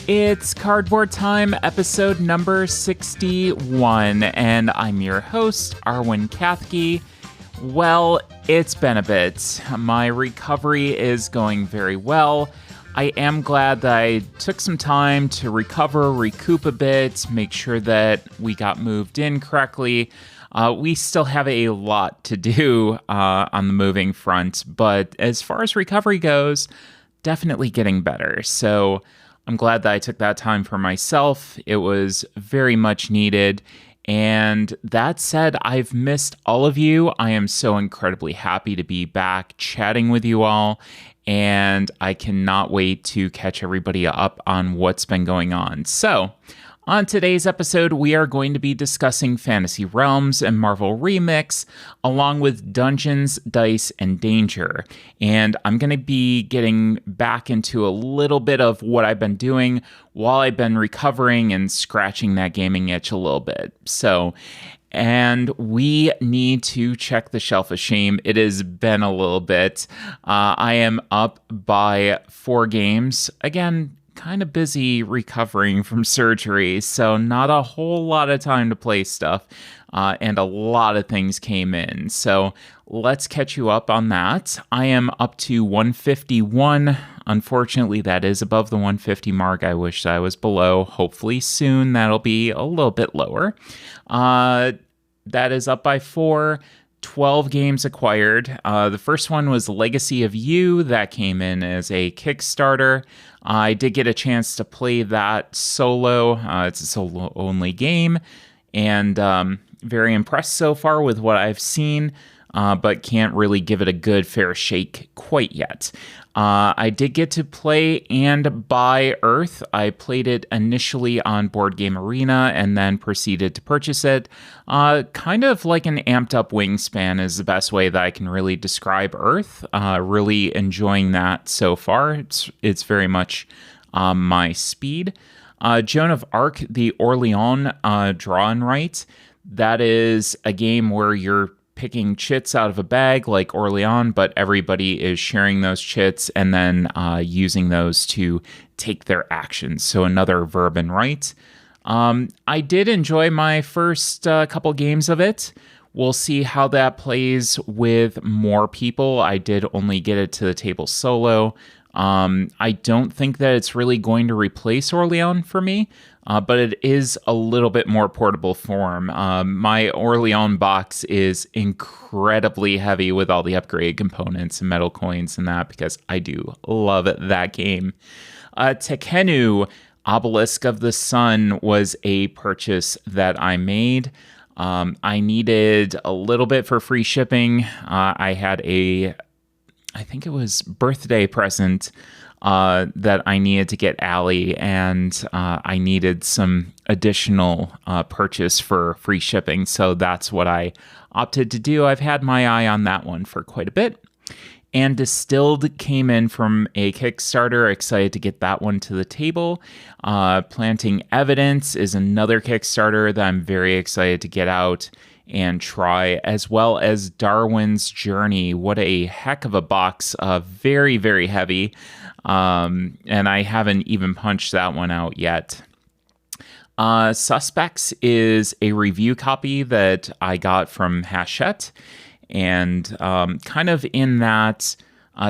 It's Cardboard Time, episode number 61, and I'm your host, Arwen Kathke. Well, it's been a bit. My recovery is going very well. I am glad that I took some time to recoup a bit, make sure that we got moved in correctly. We still have a lot to do on the moving front, but as far as recovery goes, definitely getting better. So I'm glad that I took that time for myself. It was very much needed. And that said, I've missed all of you. I am so incredibly happy to be back chatting with you all. And I cannot wait to catch everybody up on what's been going on. So, on today's episode, we are going to be discussing Fantasy Realms and Marvel Remix, along with Dungeons, Dice, and Danger. And I'm going to be getting back into a little bit of what I've been doing while I've been recovering and scratching that gaming itch a little bit. And we need to check the shelf of shame. It has been a little bit. I am up by 4 games. Again, kind of busy recovering from surgery, so not a whole lot of time to play stuff, and a lot of things came in. So let's catch you up on that. I am up to 151. Unfortunately, that is above the 150 mark. I wish I was below. Hopefully soon that'll be a little bit lower. That is up by 4. 12 games acquired. The first one was Legacy of You. That came in as a Kickstarter. I did get a chance to play that solo. It's a solo-only game, and very impressed so far with what I've seen, but can't really give it a good, fair shake quite yet. I did get to play and buy Earth. I played it initially on Board Game Arena and then proceeded to purchase it. Kind of like an amped up Wingspan is the best way that I can really describe Earth. Really enjoying that so far. It's very much my speed. Joan of Arc, the Orleans draw and write. That is a game where you're picking chits out of a bag like Orleans, but everybody is sharing those chits and then using those to take their actions. So another verb and right. I did enjoy my first couple games of it. We'll see how that plays with more people. I did only get it to the table solo. I don't think that it's really going to replace Orleans for me, but it is a little bit more portable form. My Orleans box is incredibly heavy with all the upgrade components and metal coins and that, because I do love that game. Tekenu, Obelisk of the Sun, was a purchase that I made. I needed a little bit for free shipping. I had I think it was birthday present that I needed to get Allie, and I needed some additional purchase for free shipping. So that's what I opted to do. I've had my eye on that one for quite a bit. And Distilled came in from a Kickstarter. Excited to get that one to the table. Planting Evidence is another Kickstarter that I'm very excited to get out and try, as well as Darwin's Journey. What a heck of a box. Very, very heavy. And I haven't even punched that one out yet. Suspects is a review copy that I got from Hachette, and kind of in that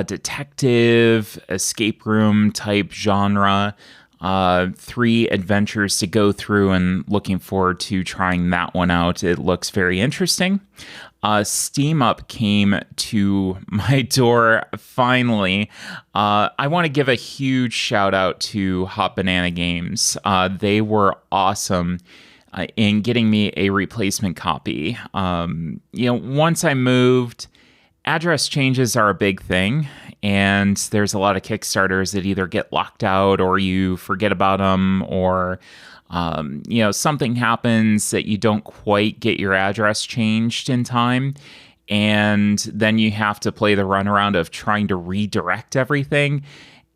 detective escape room type genre. 3 adventures to go through, and looking forward to trying that one out. It looks very interesting. Steam Up came to my door finally. I want to give a huge shout out to Hot Banana Games. They were awesome in getting me a replacement copy. Once I moved, address changes are a big thing, and there's a lot of Kickstarters that either get locked out or you forget about them, or something happens that you don't quite get your address changed in time, and then you have to play the runaround of trying to redirect everything.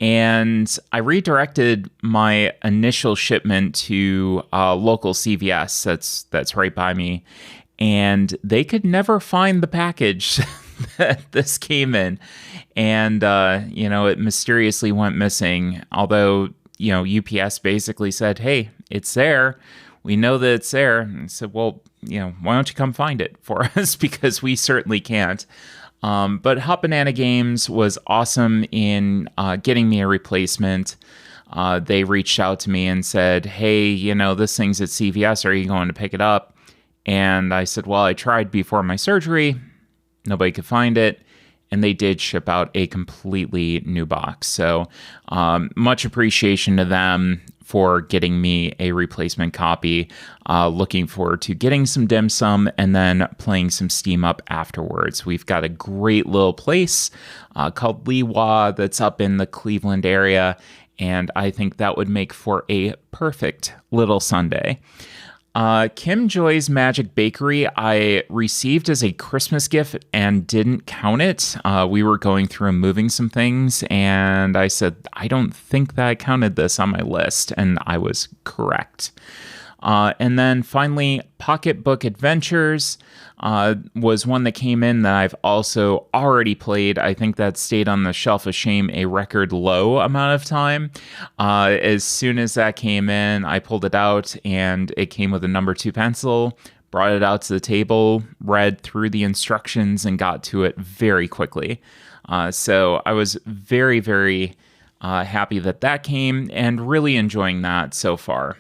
And I redirected my initial shipment to a local CVS that's right by me, and they could never find the package that this came in. And, it mysteriously went missing. Although, UPS basically said, "Hey, it's there. We know that it's there." And I said, "Well, why don't you come find it for us? Because we certainly can't." But Hot Banana Games was awesome in getting me a replacement. They reached out to me and said, "Hey, this thing's at CVS. Are you going to pick it up?" And I said, "Well, I tried before my surgery. Nobody could find it." And they did ship out a completely new box. So much appreciation to them for getting me a replacement copy. Looking forward to getting some dim sum and then playing some Steam Up afterwards. We've got a great little place called Liwa that's up in the Cleveland area, and I think that would make for a perfect little Sunday. Kim Joy's Magic Bakery I received as a Christmas gift and didn't count it. We were going through and moving some things, and I said, I don't think that I counted this on my list, and I was correct. And then finally, Pocketbook Adventures was one that came in that I've also already played. I think that stayed on the shelf of shame a record low amount of time. As soon as that came in, I pulled it out, and it came with a number 2 pencil, brought it out to the table, read through the instructions, and got to it very quickly. So I was very, very happy that came, and really enjoying that so far.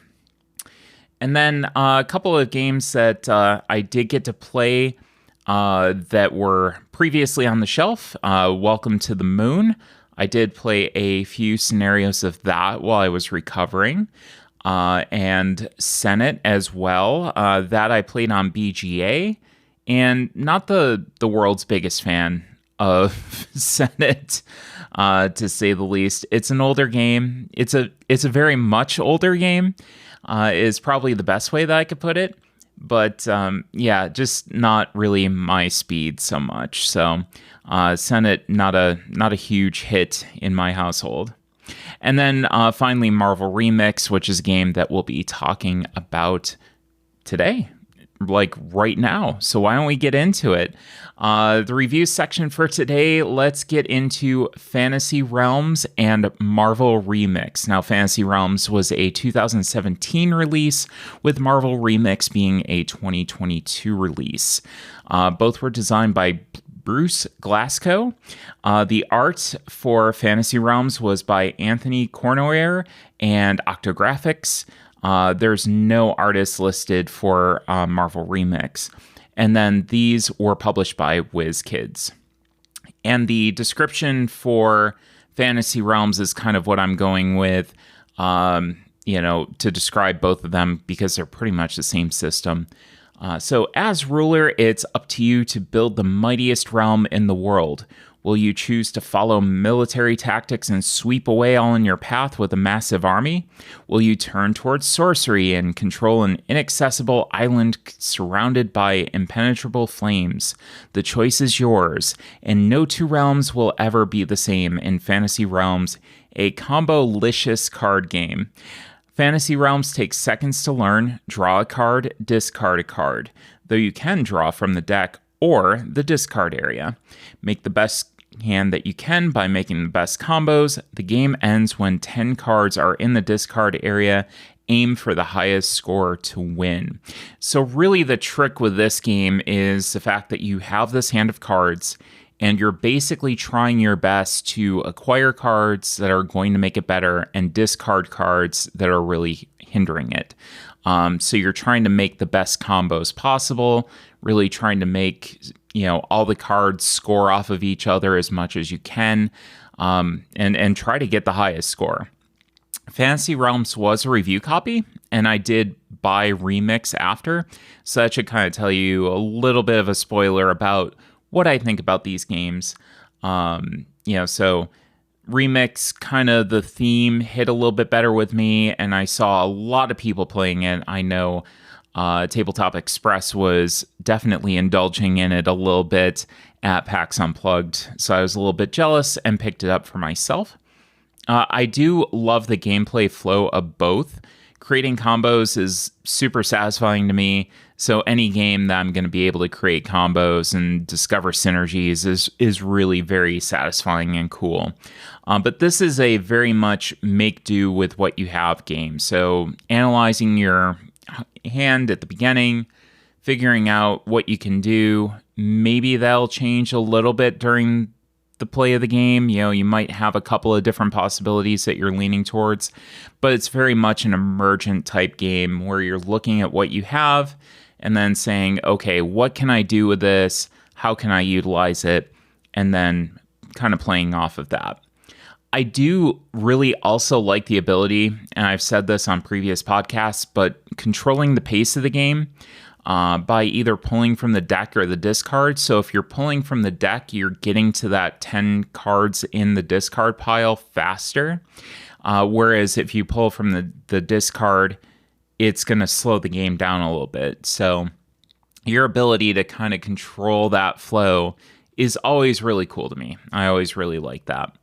And then a couple of games that I did get to play that were previously on the shelf. Welcome to the Moon. I did play a few scenarios of that while I was recovering. And Senate as well. That I played on BGA. And not the world's biggest fan of Senate, to say the least. It's an older game. It's a very much older game. Is probably the best way that I could put it. But just not really my speed so much. So Senate, not a huge hit in my household. And then finally, Marvel Remix, which is a game that we'll be talking about today, like right now. So why don't we get into it? The review section for today, let's get into Fantasy Realms and Marvel Remix. Now, Fantasy Realms was a 2017 release, with Marvel Remix being a 2022 release. Both were designed by Bruce Glasgow. The art for Fantasy Realms was by Anthony Cornoyer and Octographics. There's no artist listed for Marvel Remix. And then these were published by WizKids. And the description for Fantasy Realms is kind of what I'm going with, to describe both of them, because they're pretty much the same system. So as ruler, it's up to you to build the mightiest realm in the world. Will you choose to follow military tactics and sweep away all in your path with a massive army? Will you turn towards sorcery and control an inaccessible island surrounded by impenetrable flames? The choice is yours, and no two realms will ever be the same in Fantasy Realms, a combo-licious card game. Fantasy Realms takes seconds to learn. Draw a card, discard a card, though you can draw from the deck or the discard area. Make the best hand that you can by making the best combos. The game ends when 10 cards are in the discard area. Aim for the highest score to win. So really the trick with this game is the fact that you have this hand of cards, and you're basically trying your best to acquire cards that are going to make it better and discard cards that are really hindering it. So you're trying to make the best combos possible, really trying to make all the cards score off of each other as much as you can, and try to get the highest score. Fantasy Realms was a review copy, and I did buy Remix after, so that should kind of tell you a little bit of a spoiler about what I think about these games. So Remix, kind of the theme hit a little bit better with me, and I saw a lot of people playing it. I know Tabletop Express was definitely indulging in it a little bit at PAX Unplugged, so I was a little bit jealous and picked it up for myself. I do love the gameplay flow of both. Creating combos is super satisfying to me. So any game that I'm going to be able to create combos and discover synergies is really very satisfying and cool. But this is a very much make do with what you have game. So analyzing your hand at the beginning, figuring out what you can do. Maybe that'll change a little bit during the play of the game. You might have a couple of different possibilities that you're leaning towards, but it's very much an emergent type game where you're looking at what you have and then saying, okay, what can I do with this? How can I utilize it? And then kind of playing off of that. I do really also like the ability, and I've said this on previous podcasts, but controlling the pace of the game by either pulling from the deck or the discard. So if you're pulling from the deck, you're getting to that 10 cards in the discard pile faster. Whereas if you pull from the discard, it's going to slow the game down a little bit. So your ability to kind of control that flow is always really cool to me. I always really like that.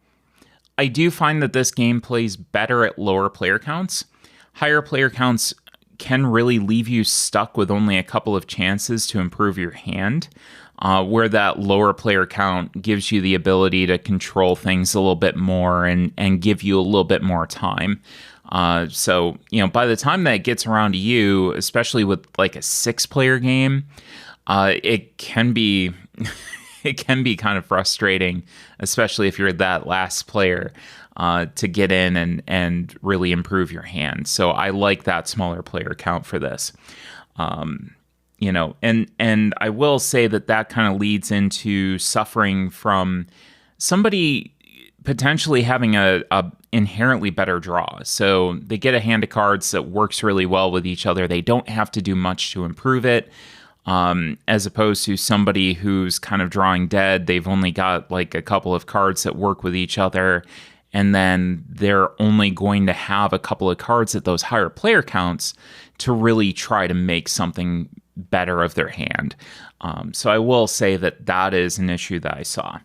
I do find that this game plays better at lower player counts. Higher player counts can really leave you stuck with only a couple of chances to improve your hand, where that lower player count gives you the ability to control things a little bit more and give you a little bit more time. So, by the time that gets around to you, especially with like a 6-player game, it can be it can be kind of frustrating, especially if you're that last player, to get in and really improve your hand. So I like that smaller player count for this. And I will say that kind of leads into suffering from somebody potentially having a inherently better draw. So they get a hand of cards that works really well with each other. They don't have to do much to improve it. As opposed to somebody who's kind of drawing dead. They've only got like a couple of cards that work with each other, and then they're only going to have a couple of cards at those higher player counts to really try to make something better of their hand. So I will say that is an issue that I saw.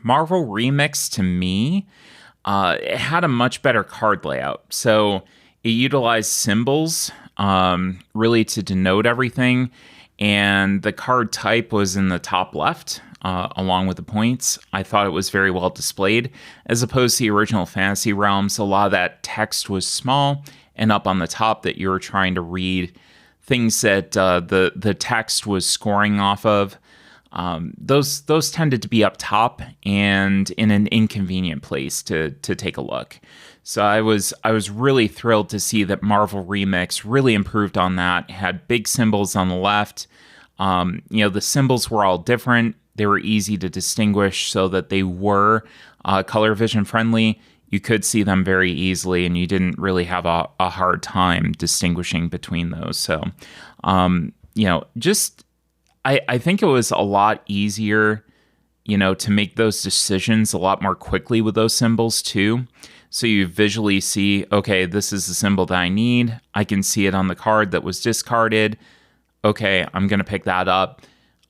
Marvel Remix, to me, it had a much better card layout. So it utilized symbols really to denote everything. And the card type was in the top left, along with the points. I thought it was very well displayed. As opposed to the original Fantasy Realms, a lot of that text was small and up on the top that you were trying to read things that the text was scoring off of. Those tended to be up top and in an inconvenient place to take a look. So I was really thrilled to see that Marvel Remix really improved on that. It had big symbols on the left. The symbols were all different. They were easy to distinguish so that they were color vision friendly. You could see them very easily, and you didn't really have a hard time distinguishing between those. So, I think it was a lot easier, to make those decisions a lot more quickly with those symbols too. So you visually see, okay, this is the symbol that I need. I can see it on the card that was discarded. Okay, I'm going to pick that up.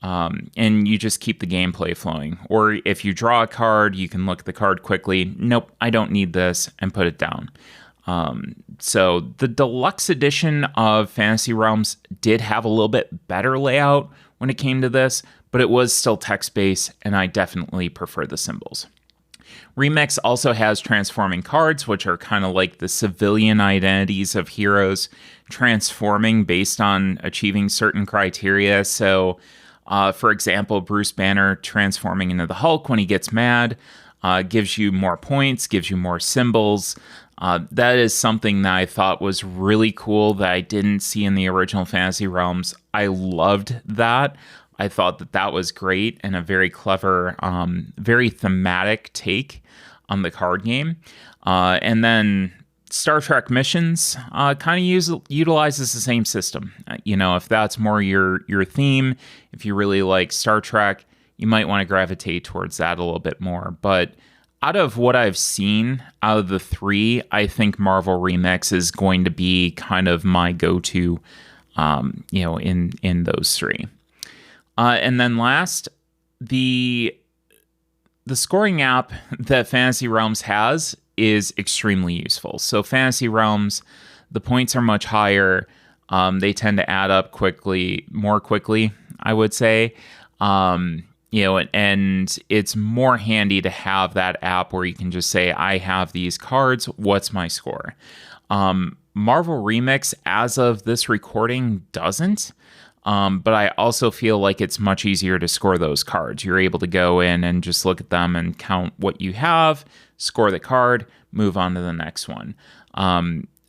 And you just keep the gameplay flowing. Or if you draw a card, you can look at the card quickly. Nope, I don't need this, and put it down. So the deluxe edition of Fantasy Realms did have a little bit better layout when it came to this, but it was still text-based, and I definitely prefer the symbols. Remix also has transforming cards, which are kind of like the civilian identities of heroes transforming based on achieving certain criteria. So, for example, Bruce Banner transforming into the Hulk when he gets mad gives you more points, gives you more symbols. That is something that I thought was really cool that I didn't see in the original Fantasy Realms. I loved that. I thought that was great and a very clever, very thematic take on the card game. And then Star Trek Missions kind of utilizes the same system. If that's more your theme, if you really like Star Trek, you might want to gravitate towards that a little bit more. But out of what I've seen out of the three, I think Marvel Remix is going to be kind of my go-to, in those three. And then last, the scoring app that Fantasy Realms has is extremely useful. So Fantasy Realms, The points are much higher. They tend to add up more quickly, I would say. And it's more handy to have that app where you can just say, I have these cards, what's my score? Marvel Remix, as of this recording, doesn't. But I also feel like it's much easier to score those cards. You're able to go in and just look at them and count what you have, score the card, move on to the next one.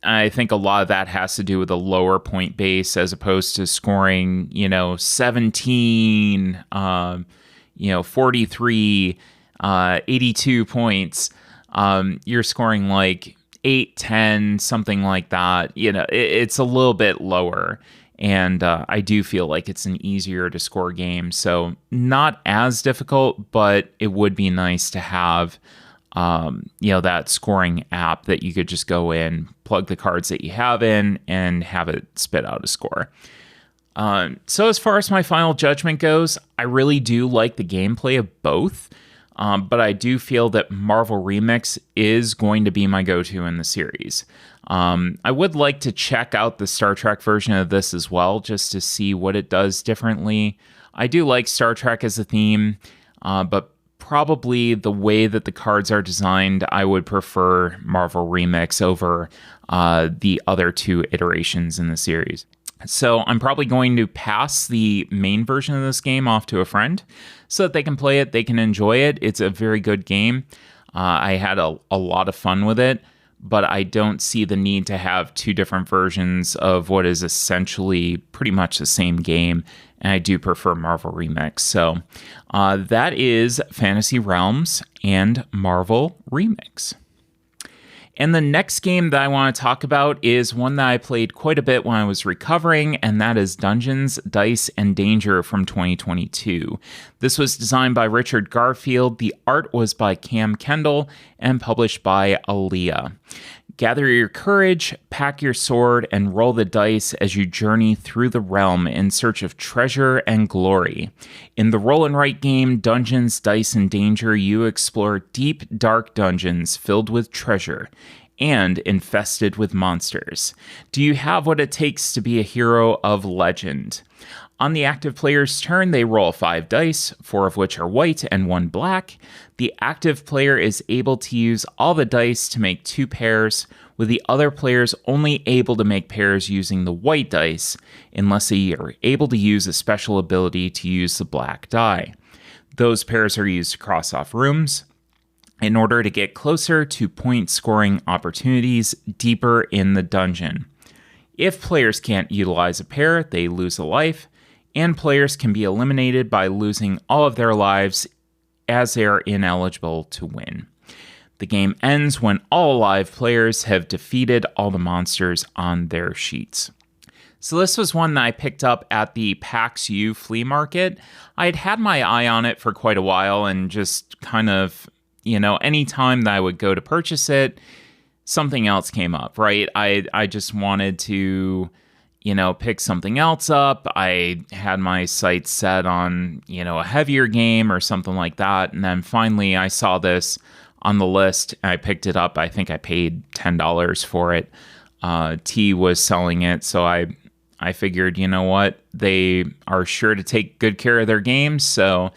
I think a lot of that has to do with a lower point base as opposed to scoring, 17, 43, 82 points. You're scoring like 8, 10, something like that. It's a little bit lower. And I do feel like it's an easier to score game. So not as difficult, but it would be nice to have, that scoring app that you could just go in, plug the cards that you have in, and have it spit out a score. So as far as my final judgment goes, I really do like the gameplay of both. But I do feel that Marvel Remix is going to be my go-to in the series. I would like to check out the Star Trek version of this as well, just to see what it does differently. I do like Star Trek as a theme, but probably the way that the cards are designed, I would prefer Marvel Remix over the other two iterations in the series. So I'm probably going to pass the main version of this game off to a friend so that they can play it, they can enjoy it. It's a very good game. I had a lot of fun with it, but I don't see the need to have two different versions of what is essentially pretty much the same game, and I do prefer Marvel Remix. So that is Fantasy Realms and Marvel Remix. And the next game that I want to talk about is one that I played quite a bit when I was recovering, and that is Dungeons, Dice, and Danger from 2022. This was designed by Richard Garfield, the art was by Cam Kendall, and published by Aaliyah. Gather your courage, pack your sword, and roll the dice as you journey through the realm in search of treasure and glory. In the roll and write game Dungeons, Dice, and Danger, you explore deep, dark dungeons filled with treasure and infested with monsters. Do you have what it takes to be a hero of legend? On the active player's turn, they roll 5 dice, 4 of which are white and 1 black. The active player is able to use all the dice to make 2 pairs, with the other players only able to make pairs using the white dice, unless they are able to use a special ability to use the black die. Those pairs are used to cross off rooms in order to get closer to point scoring opportunities deeper in the dungeon. If players can't utilize a pair, they lose a life, and players can be eliminated by losing all of their lives as they are ineligible to win. The game ends when all alive players have defeated all the monsters on their sheets. So this was one that I picked up at the PAX U flea market. I'd had my eye on it for quite a while and just kind of, any time that I would go to purchase it, something else came up, right? I just wanted to pick something else up. I had my sights set on, a heavier game or something like that. And then finally I saw this on the list. I picked it up. I think I paid $10 for it. T was selling it. So I figured, what? They are sure to take good care of their games. So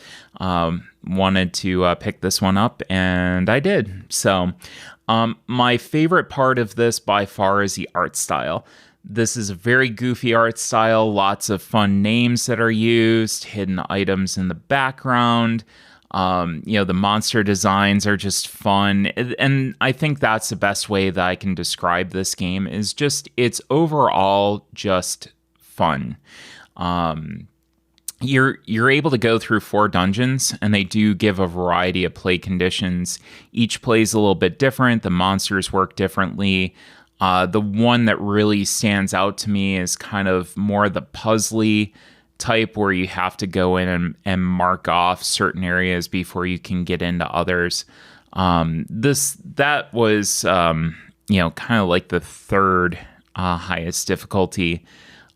wanted to pick this one up, and I did. So my favorite part of this by far is the art style. This is a very goofy art style, lots of fun names that are used, hidden items in the background. The monster designs are just fun. And I think that's the best way that I can describe this game is just, it's overall just fun. You're able to go through 4 dungeons, and they do give a variety of play conditions. Each plays a little bit different. The monsters work differently. The one that really stands out to me is kind of more the puzzly type where you have to go in and mark off certain areas before you can get into others. That was kind of like the third highest difficulty,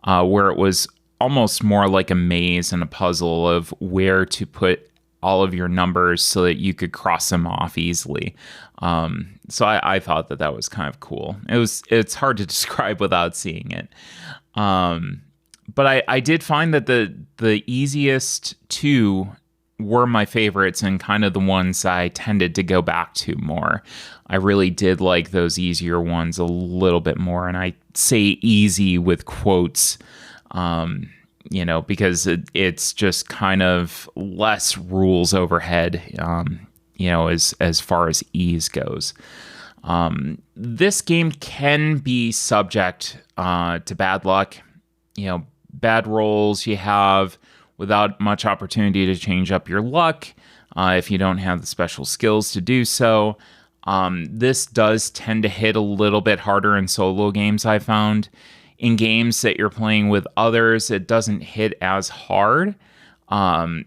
where it was almost more like a maze and a puzzle of where to put all of your numbers so that you could cross them off easily. So I thought that was kind of cool. It's hard to describe without seeing it. But I did find that the easiest two were my favorites and kind of the ones I tended to go back to more. I really did like those easier ones a little bit more, and I say easy with quotes, because it's just kind of less rules overhead, as far as ease goes. This game can be subject to bad luck, bad rolls you have without much opportunity to change up your luck if you don't have the special skills to do so. This does tend to hit a little bit harder in solo games, I found. In games that you're playing with others, it doesn't hit as hard.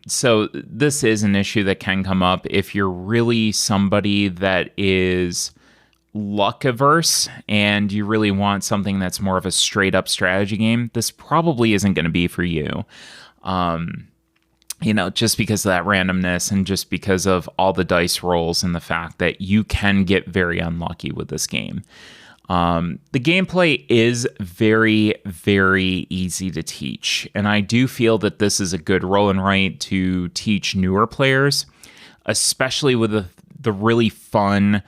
So this is an issue that can come up if you're really somebody that is luck averse and you really want something that's more of a straight up strategy game. This probably isn't going to be for you. Just because of that randomness and just because of all the dice rolls and the fact that you can get very unlucky with this game. The gameplay is very, very easy to teach, and I do feel that this is a good roll and write to teach newer players, especially with the really fun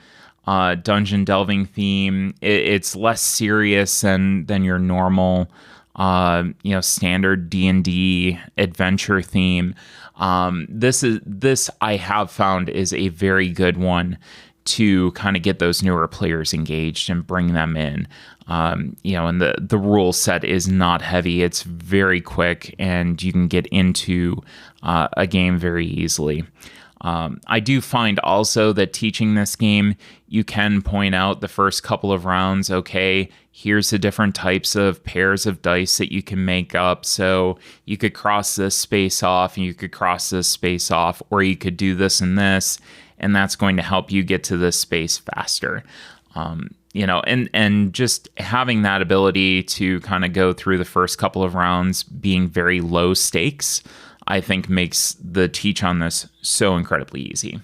dungeon delving theme. It's less serious than your normal standard D&D adventure theme. This I have found is a very good one to kind of get those newer players engaged and bring them in. And the rule set is not heavy. It's very quick and you can get into a game very easily. I do find also that teaching this game, you can point out the first couple of rounds, okay, here's the different types of pairs of dice that you can make up. So you could cross this space off and you could cross this space off, or you could do this and this, and that's going to help you get to this space faster. And just having that ability to kind of go through the first couple of rounds being very low stakes, I think makes the teach on this so incredibly easy.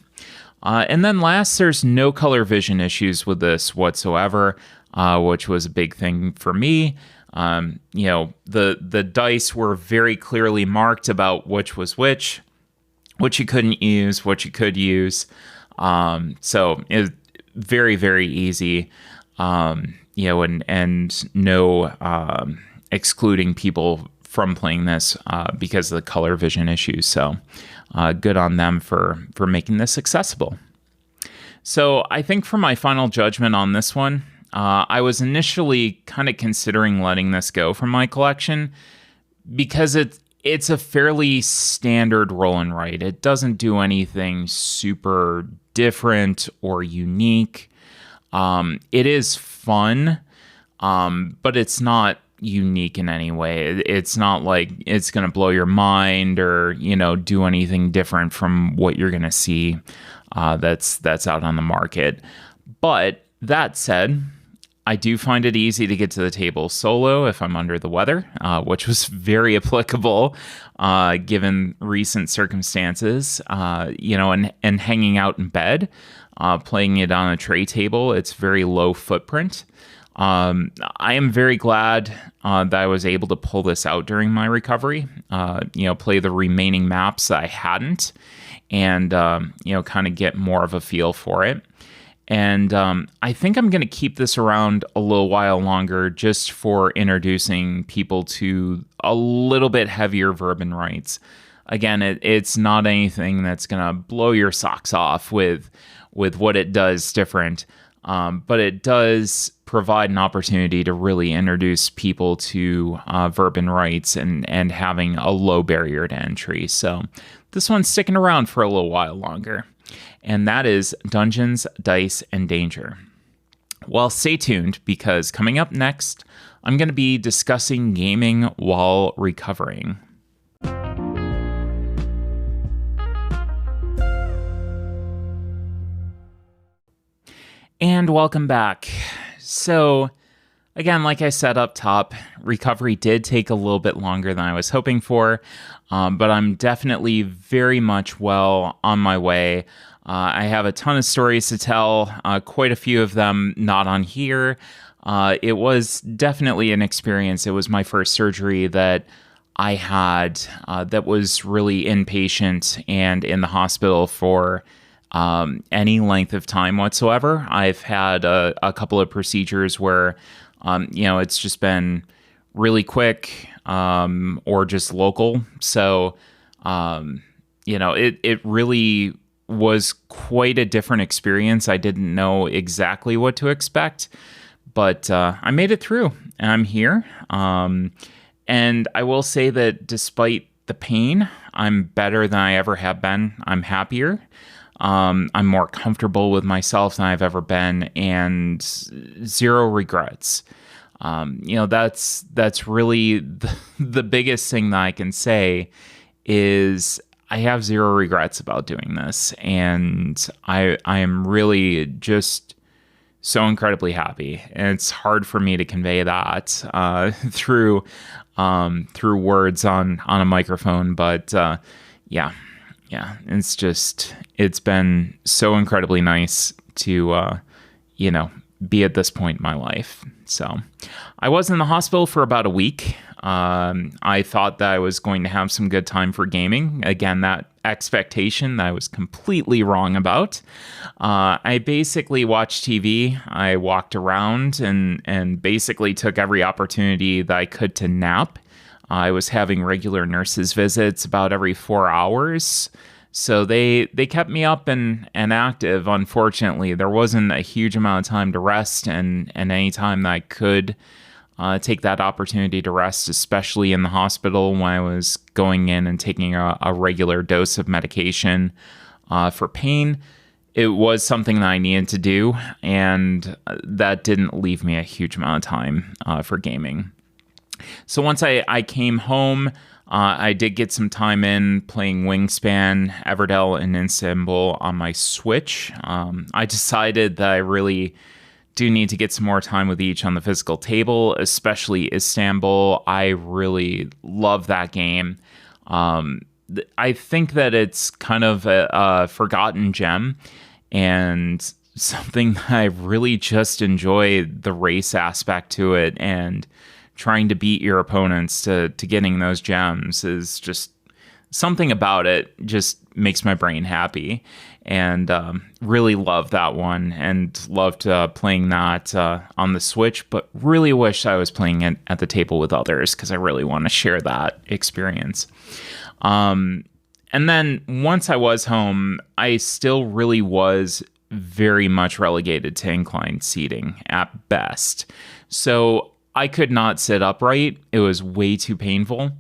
And then last, there's no color vision issues with this whatsoever, which was a big thing for me. The dice were very clearly marked about which was which you couldn't use, what you could use. So it's very, very easy, and no excluding people from playing this because of the color vision issues. So good on them for making this accessible. So I think for my final judgment on this one, I was initially kind of considering letting this go from my collection because it's a fairly standard roll and write. It doesn't do anything super different or unique. It is fun, but it's not unique in any way. It's not like it's going to blow your mind or, do anything different from what you're going to see that's out on the market. But that said, I do find it easy to get to the table solo if I'm under the weather, which was very applicable given recent circumstances, and hanging out in bed, playing it on a tray table. It's very low footprint. I am very glad that I was able to pull this out during my recovery, play the remaining maps I hadn't, and, kind of get more of a feel for it. And I think I'm going to keep this around a little while longer just for introducing people to a little bit heavier verb and rights. Again, it's not anything that's going to blow your socks off with what it does different, but it does provide an opportunity to really introduce people to verb and rights and having a low barrier to entry. So this one's sticking around for a little while longer. And that is Dungeons, Dice, and Danger. Well, stay tuned because coming up next, I'm going to be discussing gaming while recovering. And welcome back. So, Again, like I said up top, recovery did take a little bit longer than I was hoping for, but I'm definitely very much well on my way. I have a ton of stories to tell, quite a few of them not on here. It was definitely an experience. It was my first surgery that I had that was really inpatient and in the hospital for any length of time whatsoever. I've had a couple of procedures where, it's just been really quick or just local. So, it really was quite a different experience. I didn't know exactly what to expect, but I made it through and I'm here. And I will say that despite the pain, I'm better than I ever have been. I'm happier. I'm more comfortable with myself than I've ever been, and zero regrets. That's really the biggest thing that I can say is I have zero regrets about doing this, and I am really just so incredibly happy. And it's hard for me to convey that through words on a microphone, but yeah. Yeah, it's been so incredibly nice to, be at this point in my life. So I was in the hospital for about a week. I thought that I was going to have some good time for gaming. Again, that expectation that I was completely wrong about. I basically watched TV. I walked around and basically took every opportunity that I could to nap. I was having regular nurses visits about every 4 hours. So they kept me up and active. Unfortunately, there wasn't a huge amount of time to rest, and any time that I could take that opportunity to rest, especially in the hospital when I was going in and taking a regular dose of medication for pain, it was something that I needed to do, and that didn't leave me a huge amount of time for gaming. So once I came home, I did get some time in playing Wingspan, Everdell, and Istanbul on my Switch. I decided that I really do need to get some more time with each on the physical table, especially Istanbul. I really love that game. I think that it's kind of a forgotten gem, and something that I really just enjoy the race aspect to it, and trying to beat your opponents to getting those gems is just something about it just makes my brain happy, and really love that one, and loved playing that on the Switch, but really wish I was playing it at the table with others because I really want to share that experience. And then once I was home, I still really was very much relegated to inclined seating at best. So I could not sit upright. It was way too painful.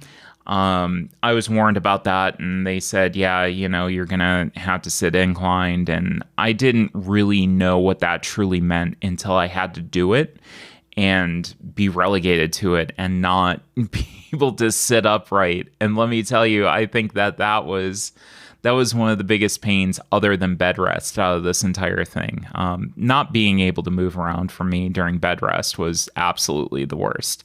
I was warned about that, and they said, yeah, you're going to have to sit inclined. And I didn't really know what that truly meant until I had to do it and be relegated to it and not be able to sit upright. And let me tell you, I think that was one of the biggest pains other than bed rest out of this entire thing. Not being able to move around for me during bed rest was absolutely the worst.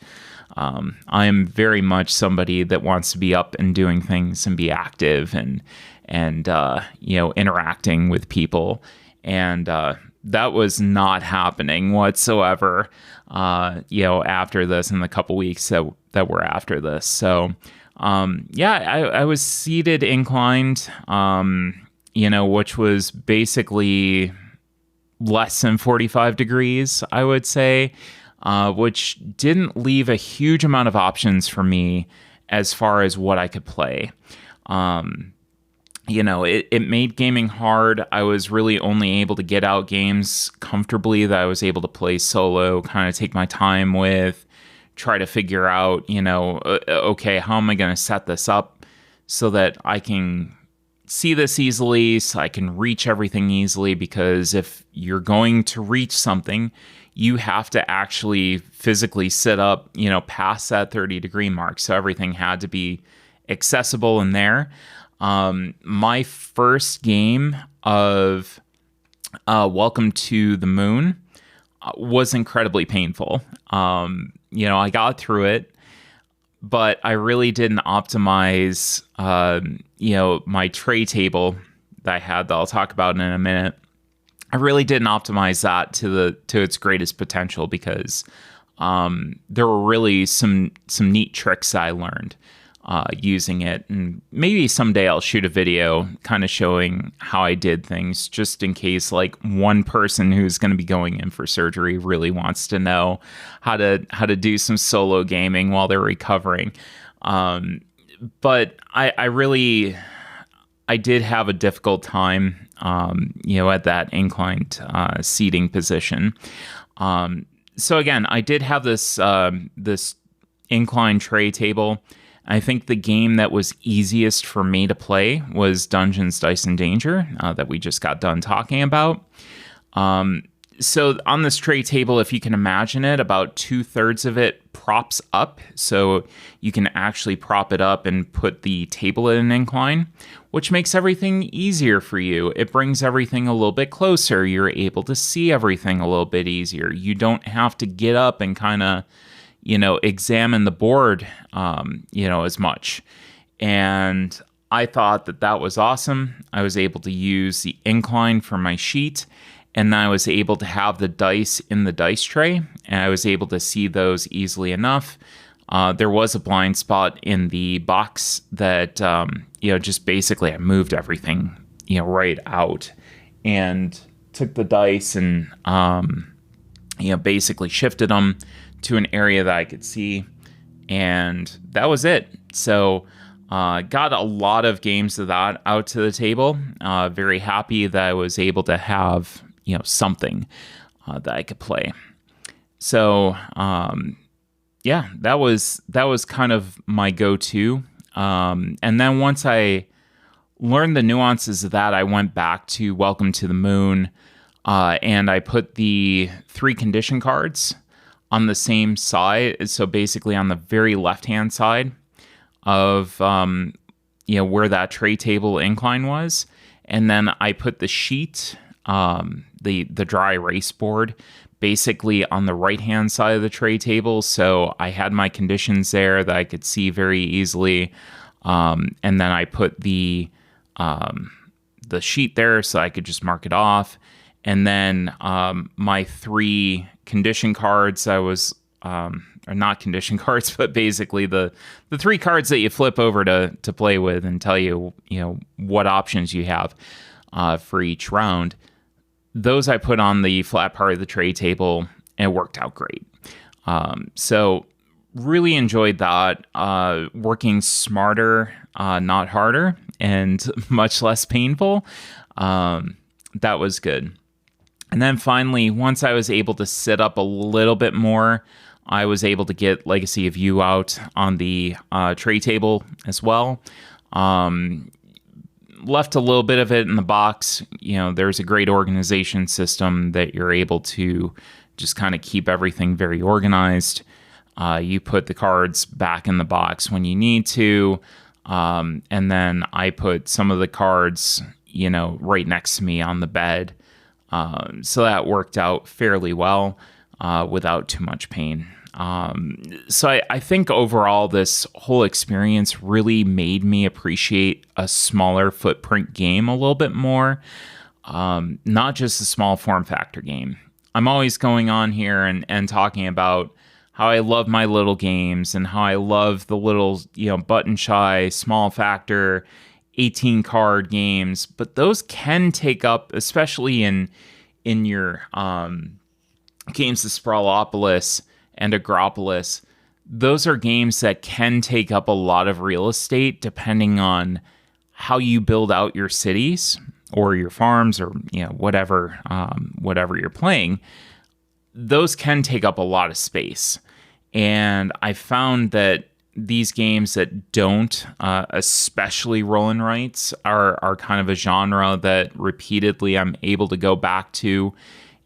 I am very much somebody that wants to be up and doing things and be active and interacting with people. And that was not happening whatsoever, after this, in the couple weeks that were after this. So, I was seated inclined, which was basically less than 45 degrees, I would say, which didn't leave a huge amount of options for me as far as what I could play. It made gaming hard. I was really only able to get out games comfortably that I was able to play solo, kind of take my time with, try to figure out, okay, how am I going to set this up so that I can see this easily, so I can reach everything easily, because if you're going to reach something, you have to actually physically sit up, past that 30-degree mark. So everything had to be accessible in there. My first game of Welcome to the Moon, was incredibly painful. I got through it, but I really didn't optimize, my tray table that I had that I'll talk about in a minute. I really didn't optimize that to its greatest potential because there were really some neat tricks I learned using it, and maybe someday I'll shoot a video kind of showing how I did things, just in case like one person who's going to be going in for surgery really wants to know how to do some solo gaming while they're recovering. But I did have a difficult time, at that inclined seating position. So again, I did have this inclined tray table. I think the game that was easiest for me to play was Dungeons, Dice, and Danger that we just got done talking about. So on this tray table, if you can imagine it, about 2/3 of it props up. So you can actually prop it up and put the table at an incline, which makes everything easier for you. It brings everything a little bit closer. You're able to see everything a little bit easier. You don't have to get up and kind of, examine the board, as much. And I thought that was awesome. I was able to use the incline for my sheet, and then I was able to have the dice in the dice tray, and I was able to see those easily enough. There was a blind spot in the box that, just basically I moved everything, right out and took the dice and, basically shifted them to an area that I could see, and that was it. So got a lot of games of that out to the table. Very happy that I was able to have something that I could play. So that was kind of my go-to. And then once I learned the nuances of that, I went back to Welcome to the Moon, and I put the 3 condition cards on the same side. So basically on the very left-hand side of, where that tray table incline was. And then I put the sheet, the dry erase board, basically on the right-hand side of the tray table. So I had my conditions there that I could see very easily. And then I put the sheet there so I could just mark it off. And then my 3 condition cards, or not condition cards, but basically the 3 cards that you flip over to play with and tell you, what options you have for each round. Those I put on the flat part of the tray table, and it worked out great. So really enjoyed that. Working smarter, not harder, and much less painful. That was good. And then finally, once I was able to sit up a little bit more, I was able to get Legacy of You out on the tray table as well. Left a little bit of it in the box. There's a great organization system that you're able to just kind of keep everything very organized. You put the cards back in the box when you need to. And then I put some of the cards, right next to me on the bed. So that worked out fairly well without too much pain. So I think overall this whole experience really made me appreciate a smaller footprint game a little bit more, not just a small form factor game. I'm always going on here and talking about how I love my little games and how I love the little, button shy, small factor, 18 card games, but those can take up, especially in your games of Sprawlopolis and Agropolis, those are games that can take up a lot of real estate depending on how you build out your cities or your farms or whatever you're playing. Those can take up a lot of space, and I found that these games that don't, especially roll and writes, are kind of a genre that repeatedly I'm able to go back to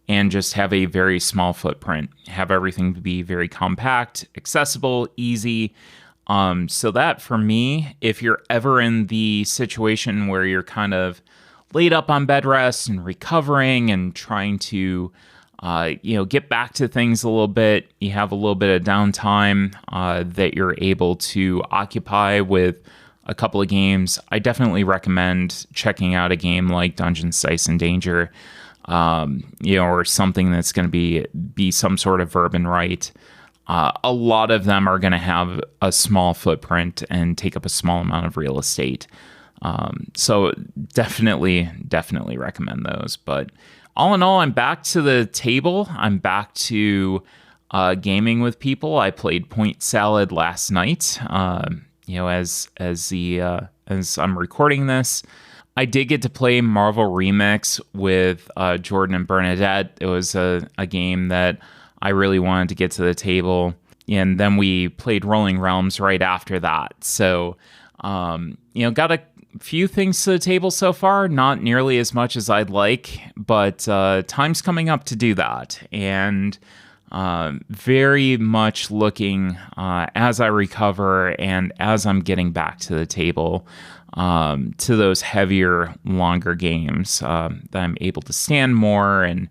and just have a very small footprint, have everything to be very compact, accessible, easy. So that for me, if you're ever in the situation where you're kind of laid up on bed rest and recovering and trying to get back to things a little bit. You have a little bit of downtime that you're able to occupy with a couple of games. I definitely recommend checking out a game like Dungeons, Dice, and Danger, or something that's going to be some sort of verb and write. A lot of them are going to have a small footprint and take up a small amount of real estate. So definitely recommend those. But all in all, I'm back to the table. I'm back to gaming with people. I played Point Salad last night. As I'm recording this, I did get to play Marvel Remix with Jordan and Bernadette. It was a game that I really wanted to get to the table. And then we played Rolling Realms right after that. So, got a few things to the table so far. Not nearly as much as I'd like, but time's coming up to do that. And very much looking, as I recover and as I'm getting back to the table, to those heavier, longer games that I'm able to stand more and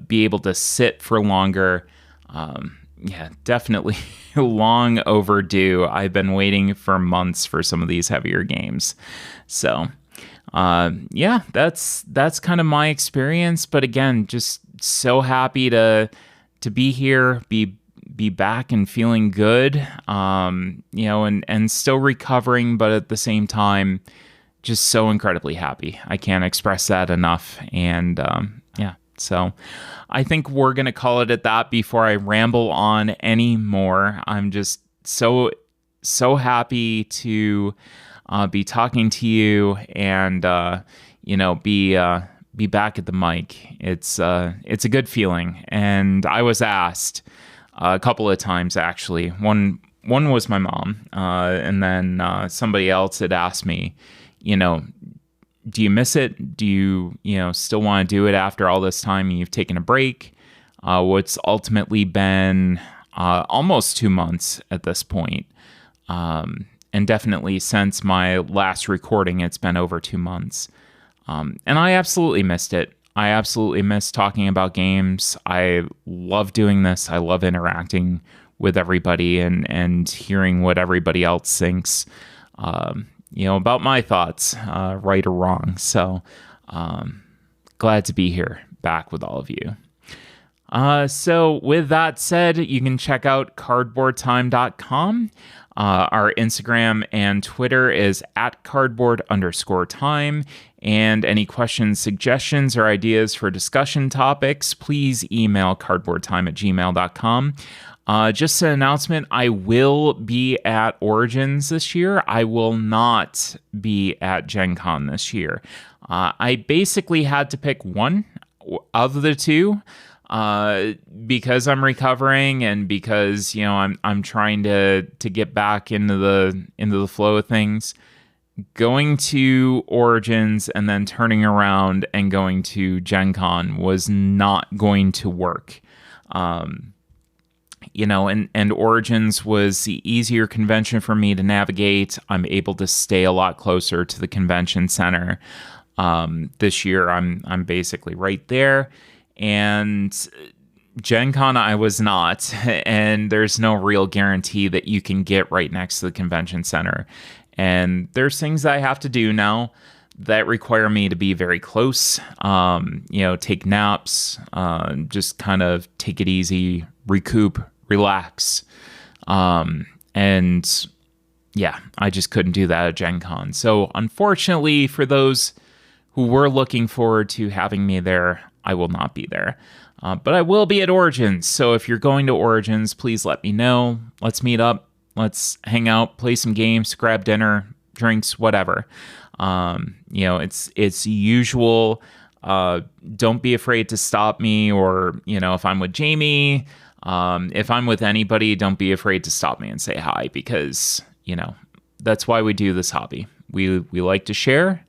be able to sit for longer. Definitely long overdue. I've been waiting for months for some of these heavier games. So, that's kind of my experience. But again, just so happy to be here, be back and feeling good, and still recovering, but at the same time, just so incredibly happy. I can't express that enough. And, so I think we're going to call it at that before I ramble on any more. I'm just so happy to be talking to you and, be back at the mic. It's a good feeling. And I was asked a couple of times, actually. One was my mom, and then somebody else had asked me, do you miss it? Do you, still want to do it after all this time you've taken a break? What's ultimately been almost 2 months at this point. And definitely since my last recording, it's been over 2 months. And I absolutely missed it. I absolutely miss talking about games. I love doing this. I love interacting with everybody and hearing what everybody else thinks. About my thoughts, right or wrong. So, glad to be here back with all of you. So with that said, you can check out cardboardtime.com. Our Instagram and Twitter is @cardboard_time. And any questions, suggestions, or ideas for discussion topics, please email cardboardtime@gmail.com. Just an announcement, I will be at Origins this year. I will not be at Gen Con this year. I basically had to pick one of the two because I'm recovering and because, I'm trying to get back into the flow of things. Going to Origins and then turning around and going to Gen Con was not going to work. And Origins was the easier convention for me to navigate. I'm able to stay a lot closer to the convention center. This year, I'm basically right there. And Gen Con, I was not. And there's no real guarantee that you can get right next to the convention center. And there's things that I have to do now that require me to be very close, take naps, just kind of take it easy, recoup, relax. I just couldn't do that at Gen Con. So unfortunately, for those who were looking forward to having me there, I will not be there. But I will be at Origins. So if you're going to Origins, please let me know. Let's meet up. Let's hang out, play some games, grab dinner, drinks, whatever. It's usual. Don't be afraid to stop me, or, if I'm with Jamie, if I'm with anybody, don't be afraid to stop me and say hi, because, that's why we do this hobby. We like to share,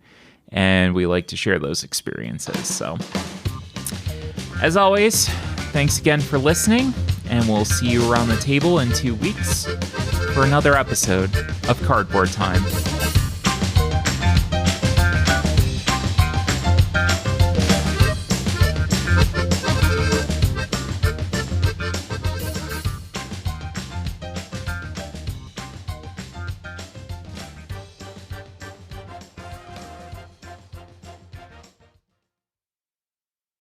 and we like to share those experiences. So, as always, thanks again for listening, and we'll see you around the table in 2 weeks for another episode of Cardboard Time.